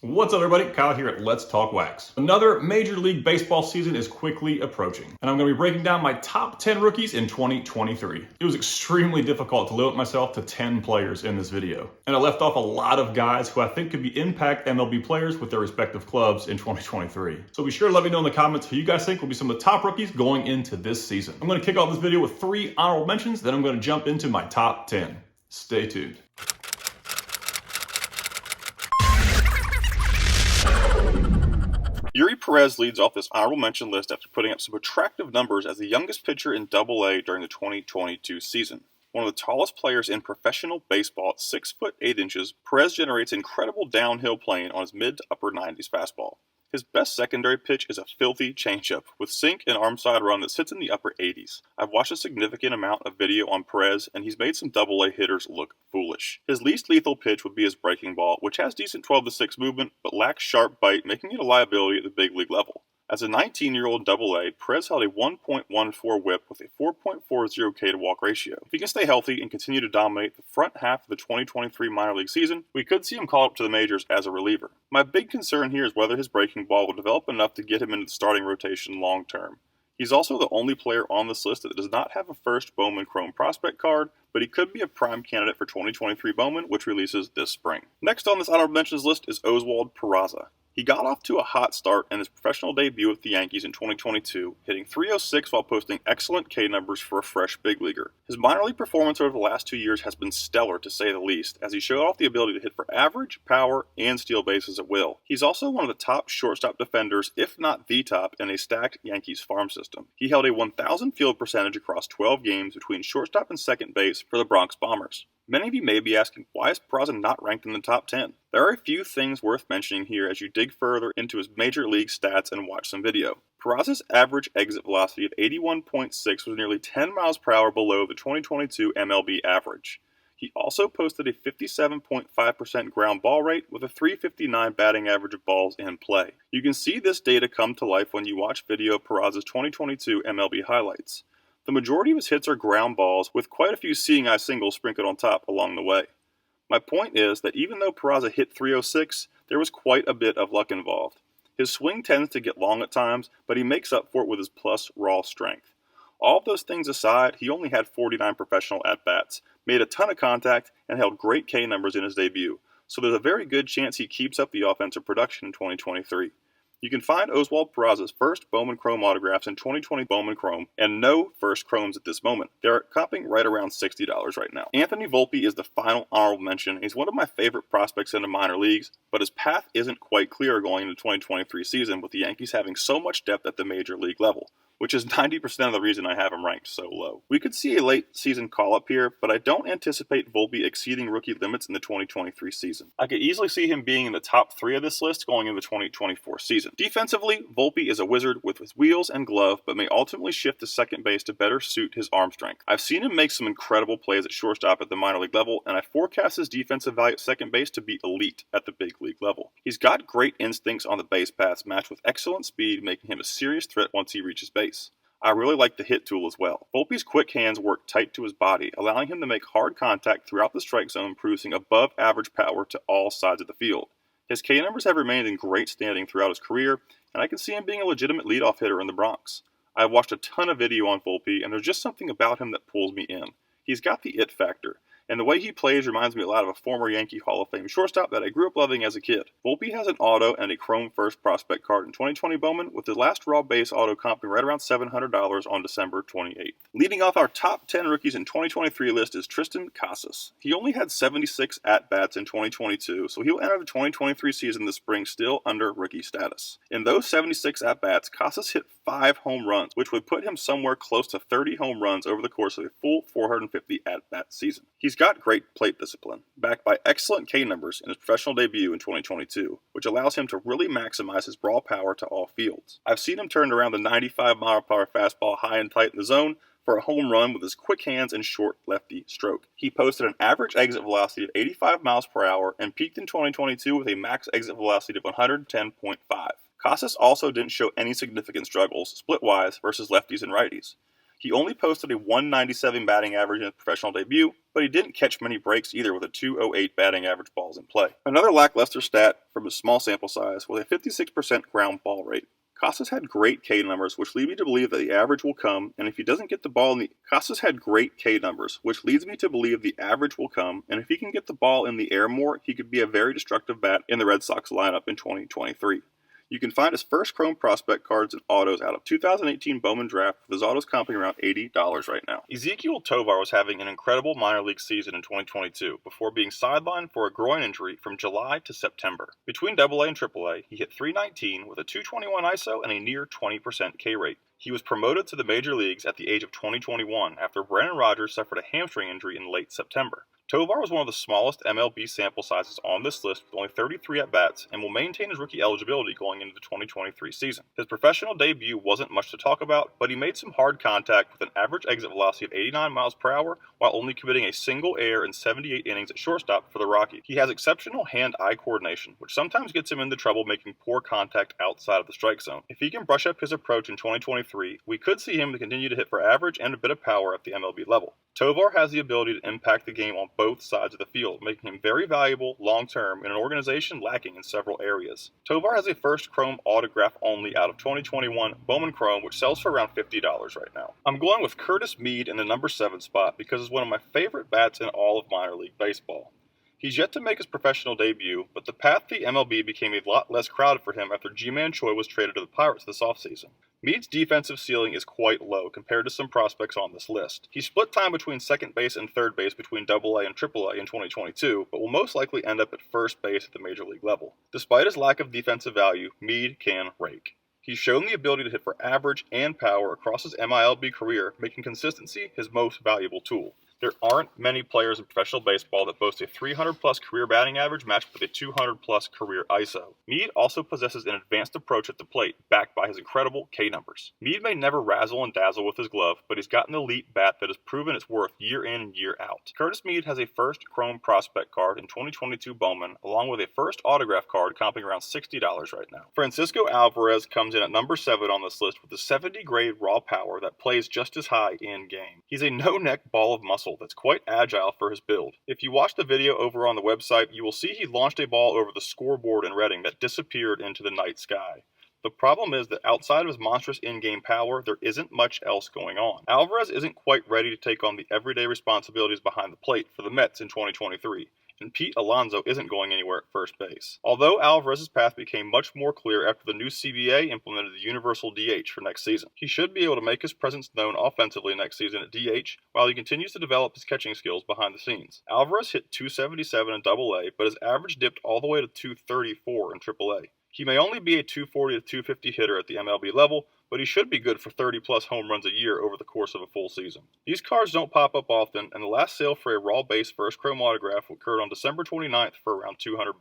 What's up, everybody? Kyle here at Let's Talk Wax. Another Major League Baseball season is quickly approaching, and I'm going to be breaking down my top 10 rookies in 2023. It was extremely difficult to limit myself to 10 players in this video, and I left off a lot of guys who I think could be impact MLB players with their respective clubs in 2023. So be sure to let me know in the comments who you guys think will be some of the top rookies going into this season. I'm going to kick off this video with 3 honorable mentions, then I'm going to jump into my top 10. Stay tuned. Eury Perez leads off this honorable mention list after putting up some attractive numbers as the youngest pitcher in AA during the 2022 season. One of the tallest players in professional baseball at 6 foot 8 inches, Perez generates incredible downhill playing on his mid to upper 90s fastball. His best secondary pitch is a filthy changeup with sink and arm side run that sits in the upper 80s. I've watched a significant amount of video on Perez, and he's made some AA hitters look foolish. His least lethal pitch would be his breaking ball, which has decent 12-6 movement, but lacks sharp bite, making it a liability at the big league level. As a 19-year-old AA, Perez held a 1.14 whip with a 4.40 K to walk ratio. If he can stay healthy and continue to dominate the front half of the 2023 minor league season, we could see him called up to the majors as a reliever. My big concern here is whether his breaking ball will develop enough to get him into the starting rotation long term. He's also the only player on this list that does not have a first Bowman Chrome prospect card, but he could be a prime candidate for 2023 Bowman, which releases this spring. Next on this honorable mentions list is OSWALD PERAZA. He got off to a hot start in his professional debut with the Yankees in 2022, hitting .306 while posting excellent K numbers for a fresh big leaguer. His minor league performance over the last 2 years has been stellar to say the least, as he showed off the ability to hit for average, power, and steal bases at will. He's also one of the top shortstop defenders, if not the top, in a stacked Yankees farm system. He held a 1,000 field percentage across 12 games between shortstop and second base for the Bronx Bombers. Many of you may be asking, why is Peraza not ranked in the top 10? There are a few things worth mentioning here as you dig further into his major league stats and watch some video. Peraza's average exit velocity of 81.6 was nearly 10 miles per hour below the 2022 MLB average. He also posted a 57.5% ground ball rate with a .359 batting average of balls in play. You can see this data come to life when you watch video of Peraza's 2022 MLB highlights. The majority of his hits are ground balls, with quite a few seeing-eye singles sprinkled on top along the way. My point is that even though Peraza hit .306, there was quite a bit of luck involved. His swing tends to get long at times, but he makes up for it with his plus raw strength. All of those things aside, he only had 49 professional at-bats, made a ton of contact, and held great K numbers in his debut, so there's a very good chance he keeps up the offensive production in 2023. You can find Oswald Peraza's first Bowman Chrome autographs in 2020 Bowman Chrome, and no first Chromes at this moment. They're comping right around $60 right now. Anthony Volpe is the final honorable mention. He's one of my favorite prospects in the minor leagues, but his path isn't quite clear going into the 2023 season with the Yankees having so much depth at the major league level, which is 90% of the reason I have him ranked so low. We could see a late season call-up here, but I don't anticipate Volpe exceeding rookie limits in the 2023 season. I could easily see him being in the top 3 of this list going into the 2024 season. Defensively, Volpe is a wizard with his wheels and glove, but may ultimately shift to second base to better suit his arm strength. I've seen him make some incredible plays at shortstop at the minor league level, and I forecast his defensive value at second base to be elite at the big league level. He's got great instincts on the base paths matched with excellent speed, making him a serious threat once he reaches base. I really like the hit tool as well. Volpe's quick hands work tight to his body, allowing him to make hard contact throughout the strike zone, producing above average power to all sides of the field. His K numbers have remained in great standing throughout his career, and I can see him being a legitimate leadoff hitter in the Bronx. I've watched a ton of video on Volpe, and there's just something about him that pulls me in. He's got the it factor, and the way he plays reminds me a lot of a former Yankee Hall of Fame shortstop that I grew up loving as a kid. Volpe has an auto and a Chrome First prospect card in 2020 Bowman, with his last raw base auto comping right around $700 on December 28th. Leading off our top 10 rookies in 2023 list is TRISTON CASAS. He only had 76 at-bats in 2022, so he'll enter the 2023 season this spring still under rookie status. In those 76 at-bats, Casas hit 5 home runs, which would put him somewhere close to 30 home runs over the course of a full 450 at-bat season. He's got great plate discipline, backed by excellent K numbers in his professional debut in 2022, which allows him to really maximize his raw power to all fields. I've seen him turn around the 95-mile-per-hour fastball high and tight in the zone for a home run with his quick hands and short lefty stroke. He posted an average exit velocity of 85 miles per hour and peaked in 2022 with a max exit velocity of 110.5. Casas also didn't show any significant struggles split-wise versus lefties and righties. He only posted a 197 batting average in his professional debut, but he didn't catch many breaks either with a 208 batting average balls in play. Another lackluster stat from his small sample size was a 56% ground ball rate. Casas had great K numbers, which lead me to believe that the average will come, and if he doesn't get the ball in the... Casas had great K numbers, which leads me to believe the average will come, and if he can get the ball in the air more, he could be a very destructive bat in the Red Sox lineup in 2023. You can find his first Chrome prospect cards and autos out of 2018 Bowman draft with his autos comping around $80 right now. EZEQUIEL Tovar was having an incredible minor league season in 2022 before being sidelined for a groin injury from July to September. Between AA and AAA, he hit .319 with a .221 ISO and a near 20% K rate. He was promoted to the major leagues at the age of 2021 after Brennan Rodgers suffered a hamstring injury in late September. Tovar was one of the smallest MLB sample sizes on this list with only 33 at-bats and will maintain his rookie eligibility going into the 2023 season. His professional debut wasn't much to talk about, but he made some hard contact with an average exit velocity of 89 miles per hour while only committing a single error in 78 innings at shortstop for the Rockies. He has exceptional hand-eye coordination, which sometimes gets him into trouble making poor contact outside of the strike zone. If he can brush up his approach in 2023, we could see him continue to hit for average and a bit of power at the MLB level. Tovar has the ability to impact the game on both sides of the field, making him very valuable long-term in an organization lacking in several areas. Tovar has a first Chrome autograph only out of 2021 Bowman Chrome, which sells for around $50 right now. I'm going with Curtis Mead in the number 7 spot because it's one of my favorite bats in all of minor league baseball. He's yet to make his professional debut, but the path to the MLB became a lot less crowded for him after Ji-Man Choi was traded to the Pirates this offseason. Mead's defensive ceiling is quite low compared to some prospects on this list. He split time between second base and third base between AA and AAA in 2022, but will most likely end up at first base at the major league level. Despite his lack of defensive value, Mead can rake. He's shown the ability to hit for average and power across his MILB career, making consistency his most valuable tool. There aren't many players in professional baseball that boast a 300-plus career batting average matched with a 200-plus career ISO. Mead also possesses an advanced approach at the plate, backed by his incredible K numbers. Mead may never razzle and dazzle with his glove, but he's got an elite bat that has proven its worth year in and year out. Curtis Mead has a first Chrome prospect card in 2022 Bowman, along with a first autograph card comping around $60 right now. Francisco Alvarez comes in at number 7 on this list with a 70 grade raw power that plays just as high in game. He's a no-neck ball of muscle that's quite agile for his build. If you watch the video over on the website, you will see he launched a ball over the scoreboard in Reading that disappeared into the night sky. The problem is that outside of his monstrous in-game power, there isn't much else going on. Alvarez isn't quite ready to take on the everyday responsibilities behind the plate for the Mets in 2023. And Pete Alonso isn't going anywhere at first base. Although Alvarez's path became much more clear after the new CBA implemented the universal DH for next season. He should be able to make his presence known offensively next season at DH while he continues to develop his catching skills behind the scenes. Alvarez hit .277 in AA, but his average dipped all the way to .234 in AAA. He may only be a .240 to .250 hitter at the MLB level, but he should be good for 30-plus home runs a year over the course of a full season. These cards don't pop up often, and the last sale for a raw base first Chrome autograph occurred on December 29th for around $200.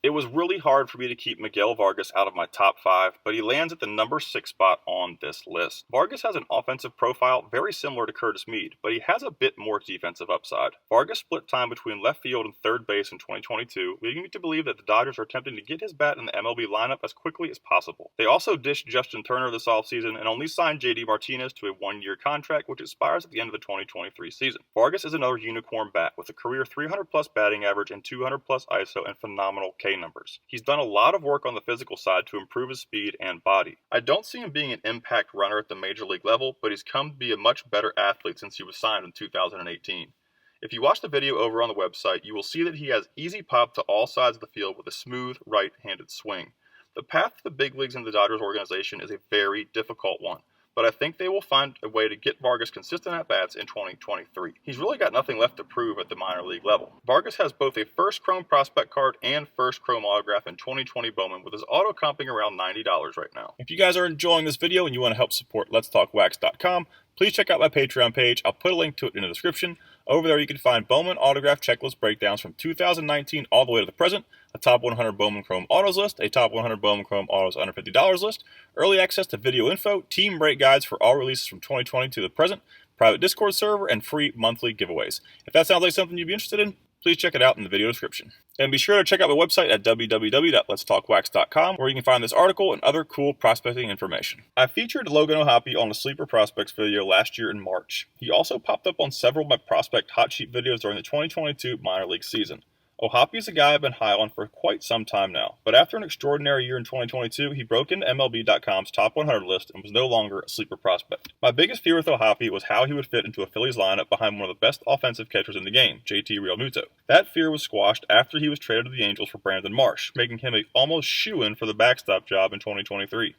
It was really hard for me to keep Miguel Vargas out of my top 5, but he lands at the number 6 spot on this list. Vargas has an offensive profile very similar to Curtis Mead, but he has a bit more defensive upside. Vargas split time between left field and third base in 2022, leading me to believe that the Dodgers are attempting to get his bat in the MLB lineup as quickly as possible. They also dished Justin Turner this offseason and only signed JD Martinez to a 1-year contract which expires at the end of the 2023 season. Vargas is another unicorn bat with a career 300-plus batting average and 200-plus ISO and phenomenal K numbers. He's done a lot of work on the physical side to improve his speed and body. I don't see him being an impact runner at the major league level, but he's come to be a much better athlete since he was signed in 2018. If you watch the video over on the website, you will see that he has easy pop to all sides of the field with a smooth right-handed swing. The path to the big leagues in the Dodgers organization is a very difficult one, but I think they will find a way to get Vargas consistent at-bats in 2023. He's really got nothing left to prove at the minor league level. Vargas has both a first Chrome prospect card and first Chrome autograph in 2020 Bowman with his auto comping around $90 right now. If you guys are enjoying this video and you want to help support LetsTalkWax.com, please check out my Patreon page. I'll put a link to it in the description. Over there you can find Bowman autograph checklist breakdowns from 2019 all the way to the present, a top 100 Bowman Chrome autos list, a top 100 Bowman Chrome autos under $50 list, early access to video info, team break guides for all releases from 2020 to the present, private Discord server, and free monthly giveaways. If that sounds like something you'd be interested in, please check it out in the video description. And be sure to check out my website at www.letstalkwax.com, where you can find this article and other cool prospecting information. I featured Logan O'Hoppe on a Sleeper Prospects video last year in March. He also popped up on several of my prospect hot sheet videos during the 2022 minor league season. O'Hoppe is a guy I've been high on for quite some time now, but after an extraordinary year in 2022, he broke into MLB.com's top 100 list and was no longer a sleeper prospect. My biggest fear with O'Hoppe was how he would fit into a Phillies lineup behind one of the best offensive catchers in the game, JT Realmuto. That fear was squashed after he was traded to the Angels for Brandon Marsh, making him a almost shoo-in for the backstop job in 2023.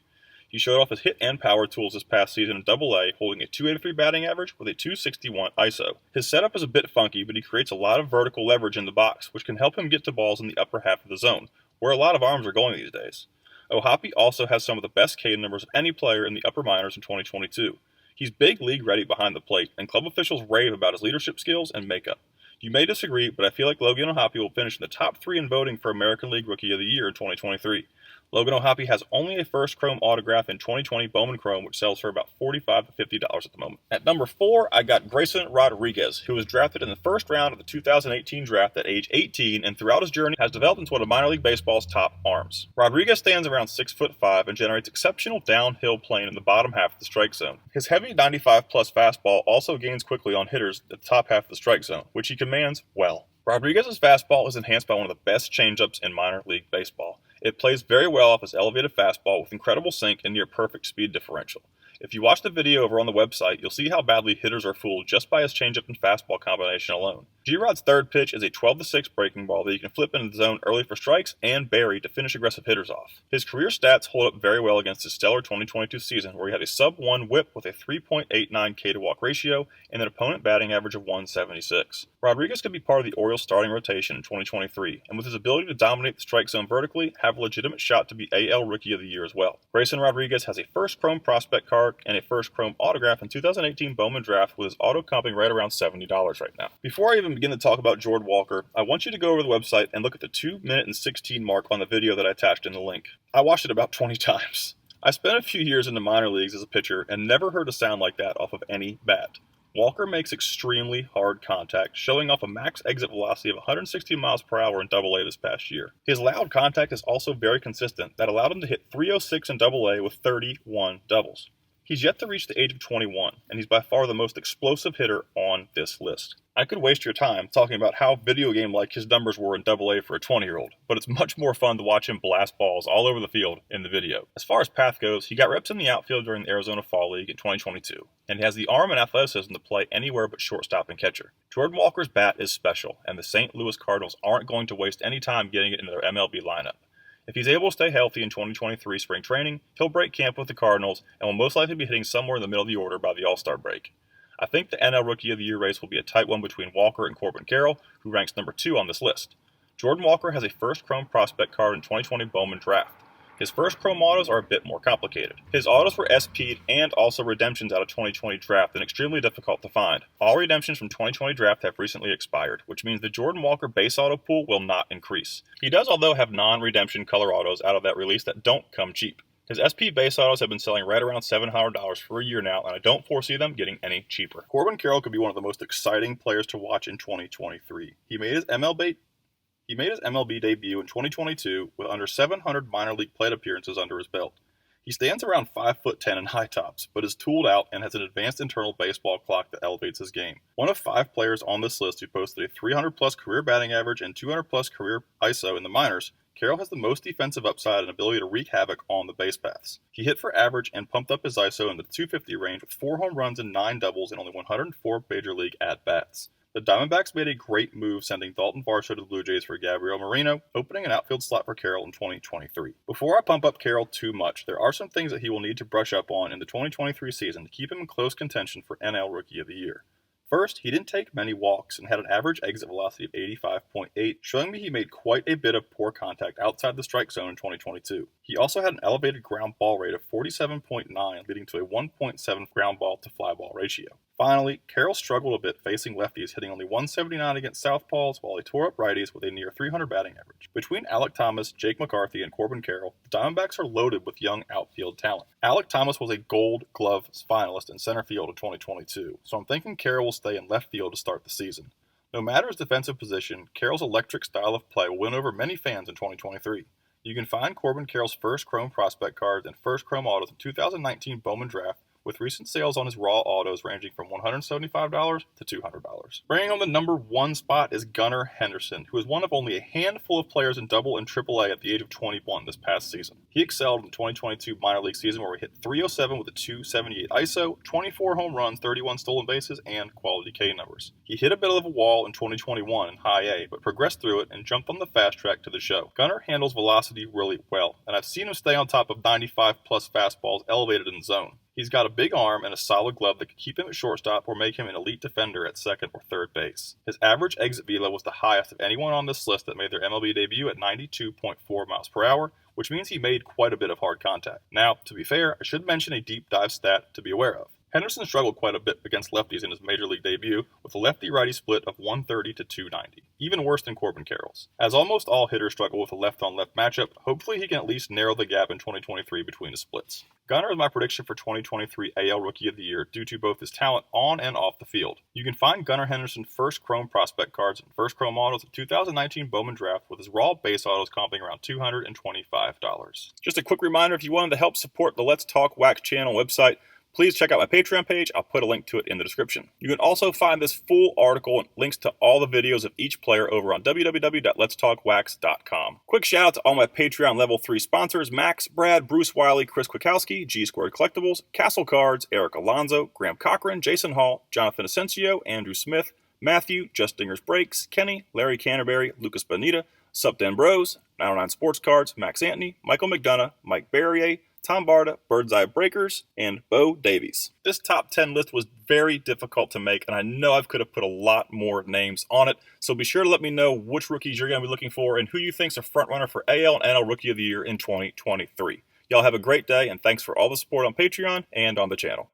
He showed off his hit and power tools this past season in Double-A, holding a .283 batting average with a .261 ISO. His setup is a bit funky, but he creates a lot of vertical leverage in the box, which can help him get to balls in the upper half of the zone, where a lot of arms are going these days. O'Hoppe also has some of the best K numbers of any player in the upper minors in 2022. He's big league ready behind the plate, and club officials rave about his leadership skills and makeup. You may disagree, but I feel like Logan O'Hoppe will finish in the top 3 in voting for American League Rookie of the Year in 2023. Logan O'Hoppe has only a first chrome autograph in 2020 Bowman Chrome, which sells for about $45 to $50 at the moment. At number 4, I got Grayson Rodriguez, who was drafted in the first round of the 2018 draft at age 18, and throughout his journey has developed into one of minor league baseball's top arms. Rodriguez stands around 6'5" and generates exceptional downhill plane in the bottom half of the strike zone. His heavy 95-plus fastball also gains quickly on hitters at the top half of the strike zone, which he commands well. Rodriguez's fastball is enhanced by one of the best changeups in minor league baseball. It plays very well off his elevated fastball with incredible sink and near perfect speed differential. If you watch the video over on the website, you'll see how badly hitters are fooled just by his changeup and fastball combination alone. G-Rod's third pitch is a 12-6 breaking ball that you can flip into the zone early for strikes and bury to finish aggressive hitters off. His career stats hold up very well against his stellar 2022 season, where he had a sub-1 whip with a 3.89 K-to-walk ratio and an opponent batting average of 176. Rodriguez could be part of the Orioles starting rotation in 2023, and with his ability to dominate the strike zone vertically, have a legitimate shot to be AL Rookie of the Year as well. Grayson Rodriguez has a first chrome prospect card and a first chrome autograph in 2018 Bowman draft, with his auto comping right around $70 right now. Before I even begin to talk about Jordan Walker, I want you to go over the website and look at the 2-minute and 16 mark on the video that I attached in the link. I watched it about 20 times. I spent a few years in the minor leagues as a pitcher and never heard a sound like that off of any bat. Walker makes extremely hard contact, showing off a max exit velocity of 160 miles per hour in Double-A this past year. His loud contact is also very consistent, that allowed him to hit .306 in Double-A with 31 doubles. He's yet to reach the age of 21, and he's by far the most explosive hitter on this list. I could waste your time talking about how video game-like his numbers were in Double-A for a 20-year-old, but it's much more fun to watch him blast balls all over the field in the video. As far as path goes, he got reps in the outfield during the Arizona Fall League in 2022, and he has the arm and athleticism to play anywhere but shortstop and catcher. Jordan Walker's bat is special, and the St. Louis Cardinals aren't going to waste any time getting it into their MLB lineup. If he's able to stay healthy in 2023 spring training, he'll break camp with the Cardinals and will most likely be hitting somewhere in the middle of the order by the All-Star break. I think the NL Rookie of the Year race will be a tight one between Walker and Corbin Carroll, who ranks number 2 on this list. Jordan Walker has a first chrome prospect card in 2020 Bowman draft. His first chrome autos are a bit more complicated. His autos were SP'd and also redemptions out of 2020 draft and extremely difficult to find. All redemptions from 2020 draft have recently expired, which means the Jordan Walker base auto pool will not increase. He does although have non-redemption color autos out of that release that don't come cheap. His SP base autos have been selling right around $700 for a year now, and I don't foresee them getting any cheaper. Corbin Carroll could be one of the most exciting players to watch in 2023. He made his MLB debut in 2022 with under 700 minor league plate appearances under his belt. He stands around 5'10" in high tops, but is tooled out and has an advanced internal baseball clock that elevates his game. One of 5 players on this list who posted a 300-plus career batting average and 200-plus career ISO in the minors, Carroll has the most defensive upside and ability to wreak havoc on the base paths. He hit for average and pumped up his ISO in the 250 range with 4 home runs and 9 doubles in only 104 major league at-bats. The Diamondbacks made a great move sending Dalton Varsho to the Blue Jays for Gabriel Moreno, opening an outfield slot for Carroll in 2023. Before I pump up Carroll too much, there are some things that he will need to brush up on in the 2023 season to keep him in close contention for NL Rookie of the Year. First, he didn't take many walks and had an average exit velocity of 85.8, showing me he made quite a bit of poor contact outside the strike zone in 2022. He also had an elevated ground ball rate of 47.9, leading to a 1.7 ground ball to fly ball ratio. Finally, Carroll struggled a bit facing lefties, hitting only 179 against southpaws, while he tore up righties with a near 300 batting average. Between Alek Thomas, Jake McCarthy, and Corbin Carroll, the Diamondbacks are loaded with young outfield talent. Alek Thomas was a Gold Glove finalist in center field in 2022, so I'm thinking Carroll will stay in left field to start the season. No matter his defensive position, Carroll's electric style of play will win over many fans in 2023. You can find Corbin Carroll's first Chrome prospect cards and first Chrome autos in 2019 Bowman draft, with recent sales on his raw autos ranging from $175 to $200. Bringing on the number 1 spot is Gunnar Henderson, who is one of only a handful of players in Double and Triple A at the age of 21 this past season. He excelled in the 2022 minor league season, where he hit .307 with a .278 ISO, 24 home runs, 31 stolen bases, and quality K numbers. He hit a bit of a wall in 2021 in High A, but progressed through it and jumped on the fast track to the show. Gunnar handles velocity really well, and I've seen him stay on top of 95-plus fastballs elevated in the zone. He's got a big arm and a solid glove that could keep him at shortstop or make him an elite defender at second or third base. His average exit velo was the highest of anyone on this list that made their MLB debut at 92.4 miles per hour, which means he made quite a bit of hard contact. Now, to be fair, I should mention a deep dive stat to be aware of. Henderson struggled quite a bit against lefties in his major league debut, with a lefty-righty split of 130 to 290, even worse than Corbin Carroll's. As almost all hitters struggle with a left-on-left matchup, hopefully he can at least narrow the gap in 2023 between the splits. Gunnar is my prediction for 2023 AL Rookie of the Year due to both his talent on and off the field. You can find Gunnar Henderson's first Chrome prospect cards and first Chrome autos of 2019 Bowman draft, with his raw base autos comping around $225. Just a quick reminder, if you wanted to help support the Let's Talk Wax channel website, please check out my Patreon page. I'll put a link to it in the description. You can also find this full article and links to all the videos of each player over on www.letstalkwax.com. Quick shout out to all my Patreon level 3 sponsors: Max, Brad, Bruce Wiley, Chris Kwiatkowski, G Squared Collectibles, Castle Cards, Eric Alonzo, Graham Cochran, Jason Hall, Jonathan Asensio, Andrew Smith, Matthew, Just Dinger's Breaks, Kenny, Larry Canterbury, Lucas Bonita, Sup Den Bros, 909 Sports Cards, Max Antony, Michael McDonough, Mike Barrier, Tom Barta, Birdseye Breakers, and Bo Davies. This top 10 list was very difficult to make, and I know I could have put a lot more names on it, so be sure to let me know which rookies you're going to be looking for and who you think's a frontrunner for AL and NL Rookie of the Year in 2023. Y'all have a great day, and thanks for all the support on Patreon and on the channel.